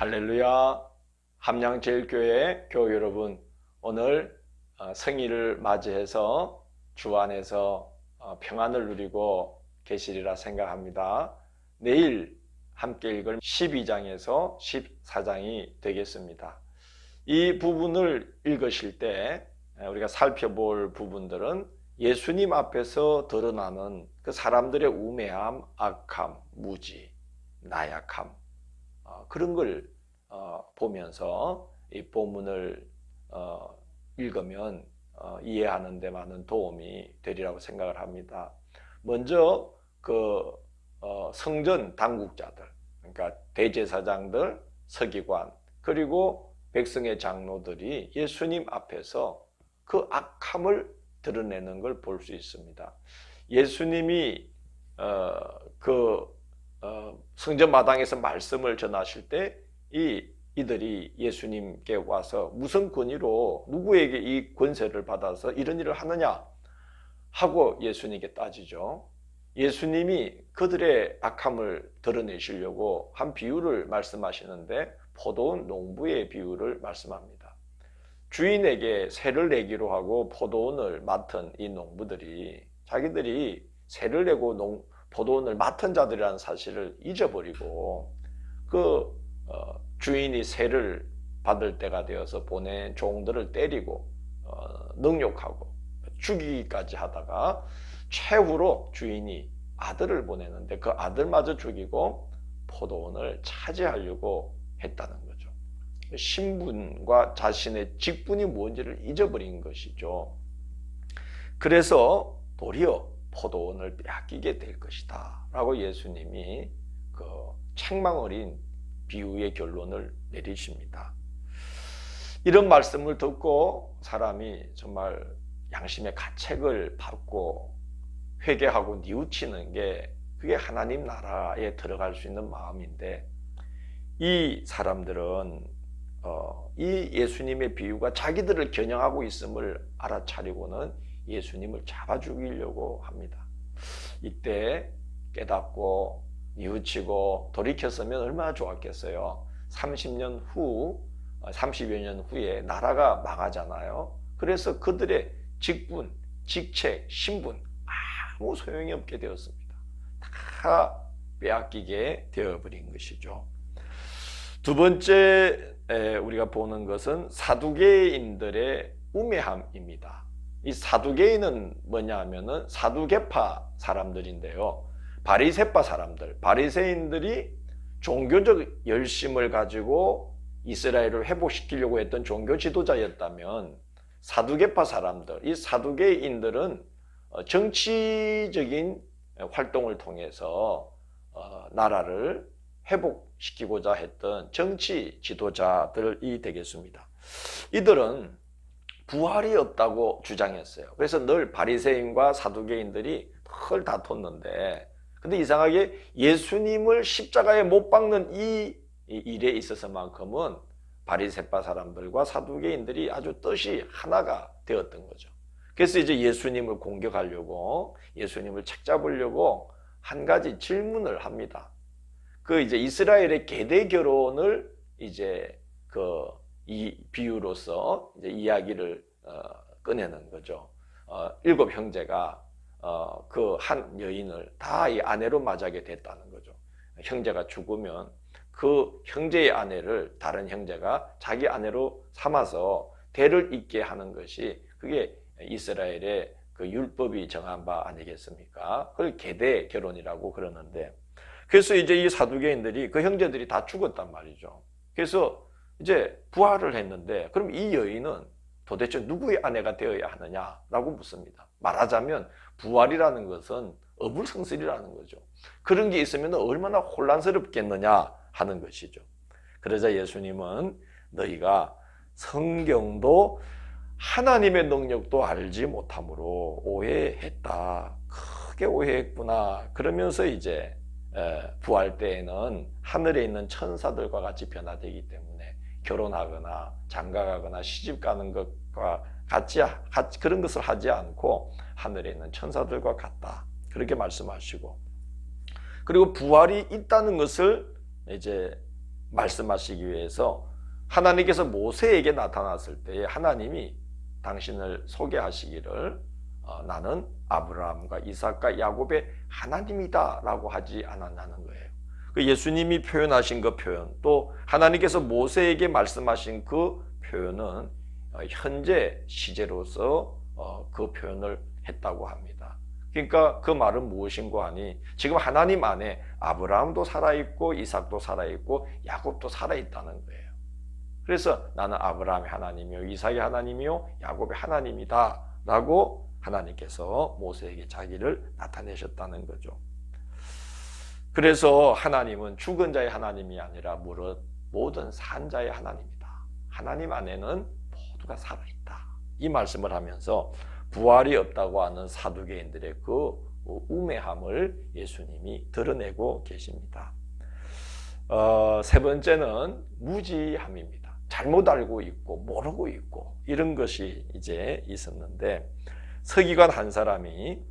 할렐루야. 함양제일교회 교회 여러분, 오늘 성일을 맞이해서 주 안에서 평안을 누리고 계시리라 생각합니다. 내일 함께 읽을 12장에서 14장이 되겠습니다. 이 부분을 읽으실 때 우리가 살펴볼 부분들은 예수님 앞에서 드러나는 그 사람들의 우매함, 악함, 무지, 나약함, 그런 걸 보면서 이 본문을 읽으면 이해하는 데 많은 도움이 되리라고 생각을 합니다. 먼저 그 성전 당국자들, 그러니까 대제사장들, 서기관, 그리고 백성의 장로들이 예수님 앞에서 그 악함을 드러내는 걸 볼 수 있습니다. 예수님이 성전 마당에서 말씀을 전하실 때 이들이 예수님께 와서 무슨 권위로 누구에게 이 권세를 받아서 이런 일을 하느냐 하고 예수님께 따지죠. 예수님이 그들의 악함을 드러내시려고 한 비유를 말씀하시는데 포도원 농부의 비유를 말씀합니다. 주인에게 세를 내기로 하고 포도원을 맡은 이 농부들이 자기들이 세를 내고 포도원을 맡은 자들이라는 사실을 잊어버리고 주인이 세를 받을 때가 되어서 보낸 종들을 때리고 능욕하고 죽이기까지 하다가 최후로 주인이 아들을 보내는데 그 아들마저 죽이고 포도원을 차지하려고 했다는 거죠. 신분과 자신의 직분이 뭔지를 잊어버린 것이죠. 그래서 도리어 포도원을 빼앗기게 될 것이다 라고 예수님이 그 책망 어린 비유의 결론을 내리십니다. 이런 말씀을 듣고 사람이 정말 양심의 가책을 받고 회개하고 뉘우치는 게 그게 하나님 나라에 들어갈 수 있는 마음인데, 이 사람들은 이 예수님의 비유가 자기들을 겨냥하고 있음을 알아차리고는 예수님을 잡아 죽이려고 합니다. 이때 깨닫고 뉘우치고 돌이켰으면 얼마나 좋았겠어요. 30여 년 후에 나라가 망하잖아요. 그래서 그들의 직분, 직책, 신분 아무 소용이 없게 되었습니다. 다 빼앗기게 되어버린 것이죠. 두 번째 우리가 보는 것은 사두개인들의 우매함입니다. 이 사두개인은 뭐냐 하면은 사두개파 사람들인데요. 바리새파 사람들, 바리새인들이 종교적 열심을 가지고 이스라엘을 회복시키려고 했던 종교 지도자였다면, 사두개파 사람들, 이 사두개인들은 정치적인 활동을 통해서 나라를 회복시키고자 했던 정치 지도자들이 되겠습니다. 이들은 부활이 없다고 주장했어요. 그래서 늘 바리새인과 사두개인들이 늘 다퉜는데, 근데 이상하게 예수님을 십자가에 못 박는 이 일에 있어서만큼은 바리새파 사람들과 사두개인들이 아주 뜻이 하나가 되었던 거죠. 그래서 이제 예수님을 공격하려고, 예수님을 책잡으려고 한 가지 질문을 합니다. 이제 이스라엘의 계대 결혼을 이제 이 비유로서 이제 이야기를 꺼내는 거죠. 7 형제가 그 한 여인을 다 이 아내로 맞이하게 됐다는 거죠. 형제가 죽으면 그 형제의 아내를 다른 형제가 자기 아내로 삼아서 대를 잇게 하는 것이, 그게 이스라엘의 그 율법이 정한 바 아니겠습니까? 그걸 계대 결혼이라고 그러는데, 그래서 이제 이 사두개인들이 그 형제들이 다 죽었단 말이죠. 그래서 이제 부활을 했는데, 그럼 이 여인은 도대체 누구의 아내가 되어야 하느냐라고 묻습니다. 말하자면 부활이라는 것은 어불성설이라는 거죠. 그런 게 있으면 얼마나 혼란스럽겠느냐 하는 것이죠. 그러자 예수님은 너희가 성경도 하나님의 능력도 알지 못함으로 오해했다. 크게 오해했구나. 그러면서 이제 부활 때에는 하늘에 있는 천사들과 같이 변화되기 때문에 결혼하거나 장가가거나 시집가는 것과 같이 그런 것을 하지 않고 하늘에 있는 천사들과 같다. 그렇게 말씀하시고, 그리고 부활이 있다는 것을 이제 말씀하시기 위해서 하나님께서 모세에게 나타났을 때에 하나님이 당신을 소개하시기를 나는 아브라함과 이삭과 야곱의 하나님이다 라고 하지 않았냐는 거예요. 그 예수님이 표현하신 그 표현, 또 하나님께서 모세에게 말씀하신 그 표현은 현재 시제로서 그 표현을 했다고 합니다. 그러니까 그 말은 무엇인고 하니 지금 하나님 안에 아브라함도 살아있고 이삭도 살아있고 야곱도 살아있다는 거예요. 그래서 나는 아브라함의 하나님이요 이삭의 하나님이요 야곱의 하나님이다 라고 하나님께서 모세에게 자기를 나타내셨다는 거죠. 그래서 하나님은 죽은 자의 하나님이 아니라 무릇 모든 산 자의 하나님이다. 하나님 안에는 모두가 살아있다. 이 말씀을 하면서 부활이 없다고 하는 사두개인들의 그 우매함을 예수님이 드러내고 계십니다. 세 번째는 무지함입니다. 잘못 알고 있고 모르고 있고 이런 것이 이제 있었는데, 서기관 한 사람이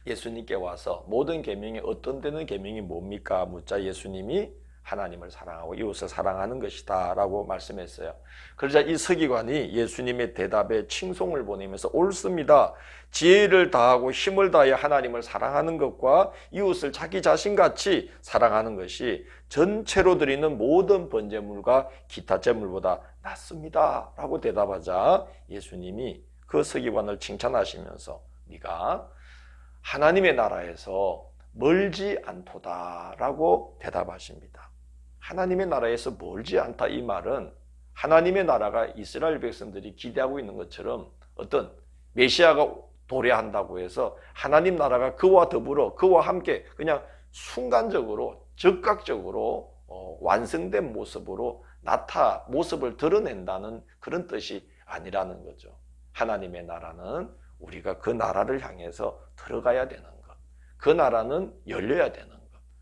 예수님께 와서 모든 계명의 어떤 데는 계명이 뭡니까? 묻자 예수님이 하나님을 사랑하고 이웃을 사랑하는 것이다 라고 말씀했어요. 그러자 이 서기관이 예수님의 대답에 칭송을 보내면서 옳습니다. 지혜를 다하고 힘을 다해 하나님을 사랑하는 것과 이웃을 자기 자신같이 사랑하는 것이 전체로 드리는 모든 번제물과 기타 제물보다 낫습니다 라고 대답하자 예수님이 그 서기관을 칭찬하시면서 네가 하나님의 나라에서 멀지 않도다 라고 대답하십니다. 하나님의 나라에서 멀지 않다 이 말은 하나님의 나라가 이스라엘 백성들이 기대하고 있는 것처럼 어떤 메시아가 도래한다고 해서 하나님 나라가 그와 더불어 그와 함께 그냥 순간적으로 즉각적으로 완성된 모습으로 모습을 드러낸다는 그런 뜻이 아니라는 거죠. 하나님의 나라는 우리가 그 나라를 향해서 들어가야 되는 것, 그 나라는 열려야 되는 것,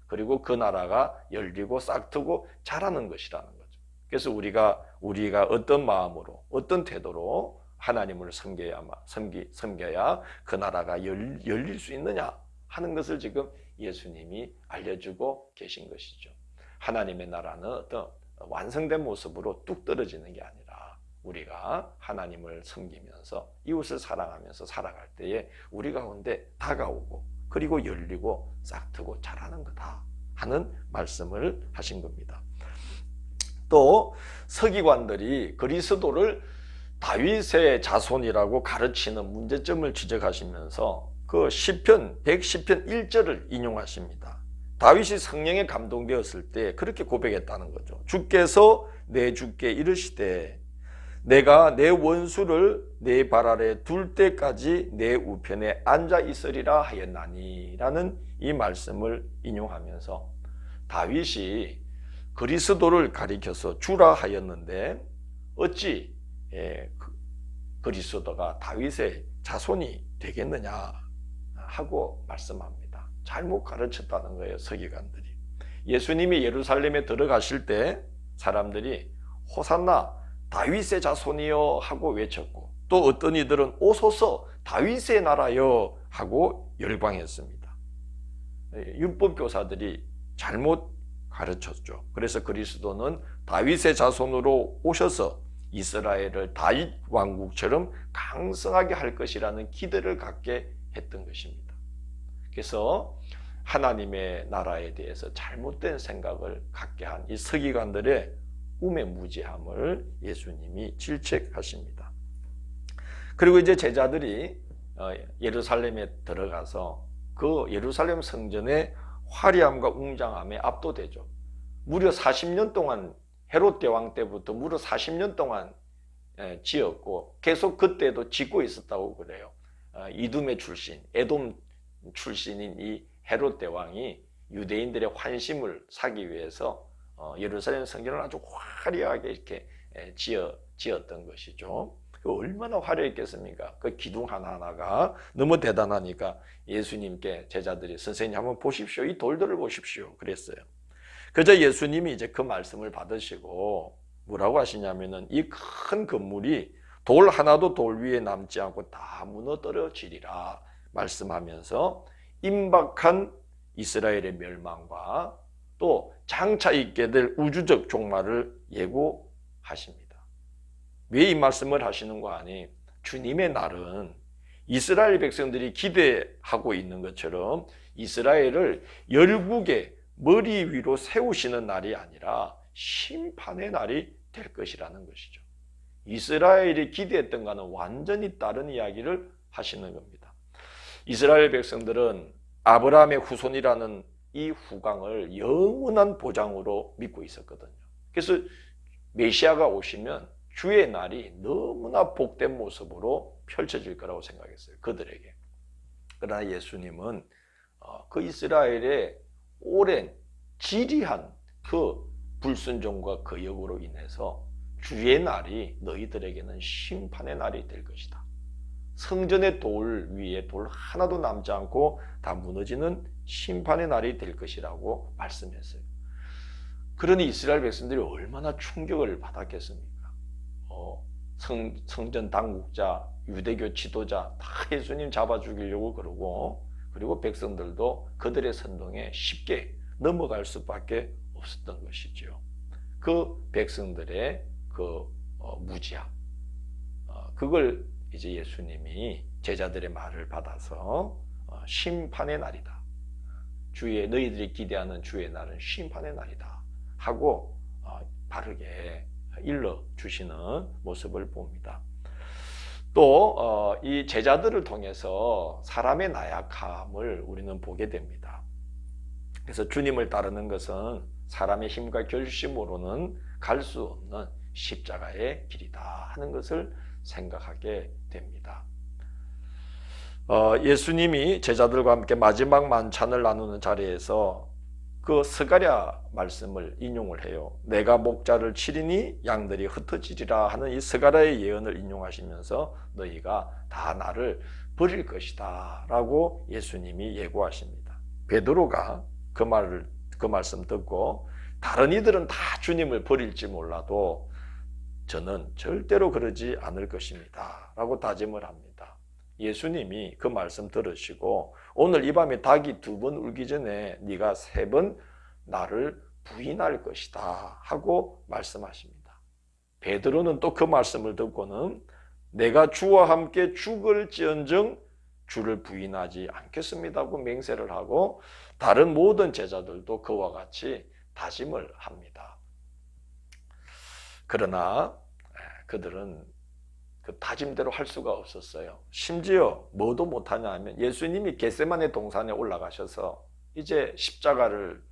그리고 그 나라가 열리고 싹트고 자라는 것이라는 거죠. 그래서 우리가 어떤 마음으로 어떤 태도로 하나님을 섬겨야 그 나라가 열릴 수 있느냐 하는 것을 지금 예수님이 알려주고 계신 것이죠. 하나님의 나라는 어떤 완성된 모습으로 뚝 떨어지는 게 아니라 우리가 하나님을 섬기면서 이웃을 사랑하면서 살아갈 때에 우리 가운데 다가오고 그리고 열리고 싹트고 자라는 거다 하는 말씀을 하신 겁니다. 또 서기관들이 그리스도를 다윗의 자손이라고 가르치는 문제점을 지적하시면서 그 시편 110편 1절을 인용하십니다. 다윗이 성령에 감동되었을 때 그렇게 고백했다는 거죠. 주께서 내 주께 이르시되 내가 내 원수를 내 발 아래 둘 때까지 내 우편에 앉아 있으리라 하였나니 라는 이 말씀을 인용하면서 다윗이 그리스도를 가리켜서 주라 하였는데 어찌 그리스도가 다윗의 자손이 되겠느냐 하고 말씀합니다. 잘못 가르쳤다는 거예요, 서기관들이. 예수님이 예루살렘에 들어가실 때 사람들이 호산나 다윗의 자손이여 하고 외쳤고 또 어떤 이들은 오소서 다윗의 나라여 하고 열광했습니다. 율법교사들이 잘못 가르쳤죠. 그래서 그리스도는 다윗의 자손으로 오셔서 이스라엘을 다윗 왕국처럼 강성하게 할 것이라는 기대를 갖게 했던 것입니다. 그래서 하나님의 나라에 대해서 잘못된 생각을 갖게 한 이 서기관들의 우매무지함을 예수님이 질책하십니다. 그리고 이제 제자들이 예루살렘에 들어가서 그 예루살렘 성전의 화려함과 웅장함에 압도되죠. 무려 40년 동안 헤롯 대왕 때부터 무려 40년 동안 지었고 계속 그때도 짓고 있었다고 그래요. 이둠의 출신, 에돔 출신인 이 헤롯 대왕이 유대인들의 환심을 사기 위해서 예루살렘 성전을 아주 화려하게 이렇게 지었던 것이죠. 얼마나 화려했겠습니까? 그 기둥 하나하나가 너무 대단하니까 예수님께 제자들이 선생님 한번 보십시오. 이 돌들을 보십시오. 그랬어요. 그저 예수님이 이제 그 말씀을 받으시고 뭐라고 하시냐면은 이 큰 건물이 돌 하나도 돌 위에 남지 않고 다 무너뜨려지리라 말씀하면서 임박한 이스라엘의 멸망과 또 장차 있게 될 우주적 종말을 예고하십니다. 왜 이 말씀을 하시는 거 아니? 주님의 날은 이스라엘 백성들이 기대하고 있는 것처럼 이스라엘을 열국의 머리 위로 세우시는 날이 아니라 심판의 날이 될 것이라는 것이죠. 이스라엘이 기대했던 것과는 완전히 다른 이야기를 하시는 겁니다. 이스라엘 백성들은 아브라함의 후손이라는 이 후광을 영원한 보장으로 믿고 있었거든요. 그래서 메시아가 오시면 주의 날이 너무나 복된 모습으로 펼쳐질 거라고 생각했어요. 그들에게. 그러나 예수님은 그 이스라엘의 오랜 지리한 그 불순종과 거역으로 인해서 주의 날이 너희들에게는 심판의 날이 될 것이다. 성전의 돌 위에 돌 하나도 남지 않고 다 무너지는 심판의 날이 될 것이라고 말씀했어요. 그러니 이스라엘 백성들이 얼마나 충격을 받았겠습니까? 성전 당국자, 유대교 지도자 다 예수님 잡아 죽이려고 그러고, 그리고 백성들도 그들의 선동에 쉽게 넘어갈 수밖에 없었던 것이죠. 그 백성들의 그 무지함, 그걸 이제 예수님이 제자들의 말을 받아서 심판의 날이다. 너희들이 기대하는 주의 날은 심판의 날이다 하고 바르게 일러주시는 모습을 봅니다. 또 이 제자들을 통해서 사람의 나약함을 우리는 보게 됩니다. 그래서 주님을 따르는 것은 사람의 힘과 결심으로는 갈 수 없는 십자가의 길이다 하는 것을 생각하게 됩니다. 예수님이 제자들과 함께 마지막 만찬을 나누는 자리에서 그 스가랴 말씀을 인용을 해요. 내가 목자를 치리니 양들이 흩어지리라 하는 이 스가랴의 예언을 인용하시면서 너희가 다 나를 버릴 것이다 라고 예수님이 예고하십니다. 베드로가 그 말씀 듣고 다른 이들은 다 주님을 버릴지 몰라도 저는 절대로 그러지 않을 것입니다 라고 다짐을 합니다. 예수님이 그 말씀 들으시고 오늘 이 밤에 닭이 2번 울기 전에 네가 3번 나를 부인할 것이다 하고 말씀하십니다. 베드로는 또 그 말씀을 듣고는 내가 주와 함께 죽을지언정 주를 부인하지 않겠습니다 하고 맹세를 하고 다른 모든 제자들도 그와 같이 다짐을 합니다. 그러나 그들은 그 다짐대로 할 수가 없었어요. 심지어 뭐도 못하냐 하면 예수님이 겟세마네 동산에 올라가셔서 이제 십자가를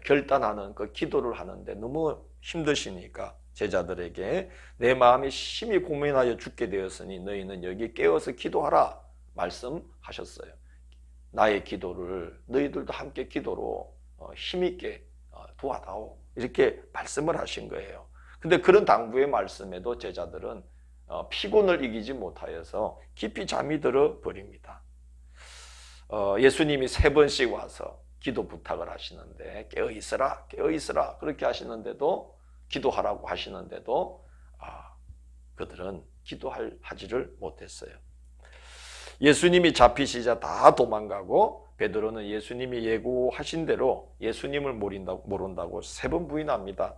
결단하는 그 기도를 하는데 너무 힘드시니까 제자들에게 내 마음이 심히 고민하여 죽게 되었으니 너희는 여기 깨어서 기도하라 말씀하셨어요. 나의 기도를 너희들도 함께 기도로 힘있게 도와다오 이렇게 말씀을 하신 거예요. 근데 그런 당부의 말씀에도 제자들은 피곤을 이기지 못하여서 깊이 잠이 들어 버립니다. 예수님이 3번씩 와서 기도 부탁을 하시는데 깨어있으라 깨어있으라 그렇게 하시는데도 기도하라고 하시는데도 그들은 기도하지를 못했어요. 예수님이 잡히시자 다 도망가고 베드로는 예수님이 예고하신 대로 예수님을 모른다고 3번 부인합니다.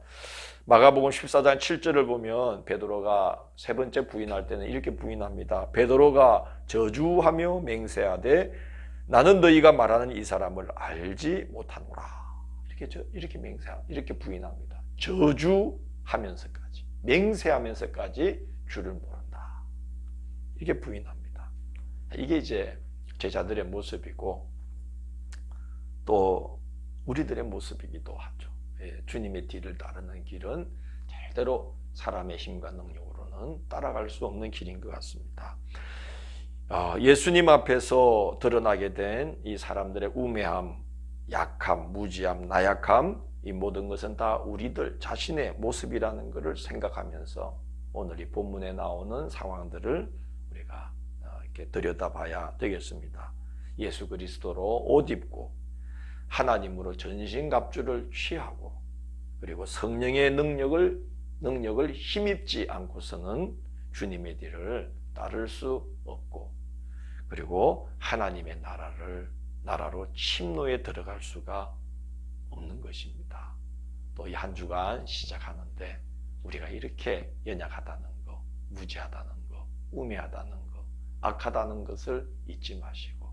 마가복음 14장 7절을 보면 베드로가 3번째 부인할 때는 이렇게 부인합니다. 베드로가 저주하며 맹세하되 나는 너희가 말하는 이 사람을 알지 못하노라. 이렇게 부인합니다. 저주하면서까지 맹세하면서까지 주를 모른다. 이렇게 부인합니다. 이게 이제 제자들의 모습이고 또 우리들의 모습이기도 하죠. 주님의 뒤를 따르는 길은 절대로 사람의 힘과 능력으로는 따라갈 수 없는 길인 것 같습니다. 예수님 앞에서 드러나게 된 이 사람들의 우매함, 약함, 무지함, 나약함 이 모든 것은 다 우리들 자신의 모습이라는 것을 생각하면서 오늘 이 본문에 나오는 상황들을 우리가 이렇게 들여다봐야 되겠습니다. 예수 그리스도로 옷 입고 하나님으로 전신갑주를 취하고 그리고 성령의 능력을 힘입지 않고서는 주님의 뒤를 따를 수 없고 그리고 하나님의 나라로 침노에 들어갈 수가 없는 것입니다. 또 이 한 주간 시작하는데 우리가 이렇게 연약하다는 거, 무지하다는 거, 우매하다는 거, 악하다는 것을 잊지 마시고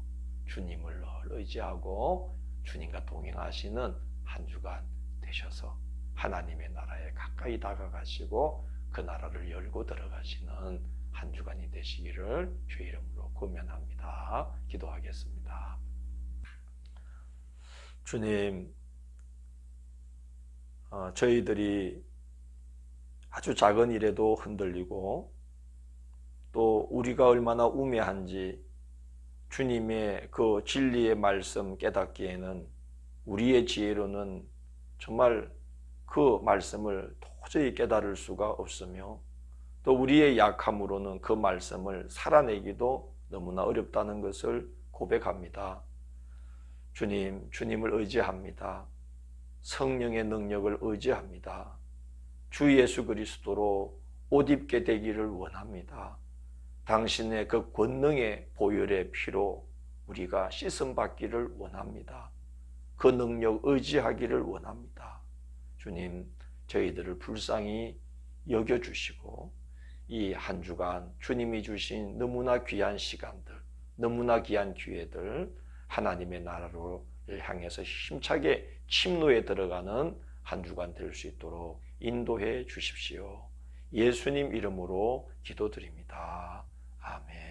주님을 늘 의지하고 주님과 동행하시는 한 주간 되셔서 하나님의 나라에 가까이 다가가시고 그 나라를 열고 들어가시는 한 주간이 되시기를 주의 이름으로 권면합니다. 기도하겠습니다. 주님, 저희들이 아주 작은 일에도 흔들리고 또 우리가 얼마나 우매한지 주님의 그 진리의 말씀 깨닫기에는 우리의 지혜로는 정말 그 말씀을 도저히 깨달을 수가 없으며 또 우리의 약함으로는 그 말씀을 살아내기도 너무나 어렵다는 것을 고백합니다. 주님, 주님을 의지합니다. 성령의 능력을 의지합니다. 주 예수 그리스도로 옷 입게 되기를 원합니다. 당신의 그 권능의 보혈의 피로 우리가 씻음 받기를 원합니다. 그 능력 의지하기를 원합니다. 주님, 저희들을 불쌍히 여겨주시고 이 한 주간 주님이 주신 너무나 귀한 시간들, 너무나 귀한 기회들 하나님의 나라로 향해서 힘차게 침노에 들어가는 한 주간 될 수 있도록 인도해 주십시오. 예수님 이름으로 기도드립니다. 아멘.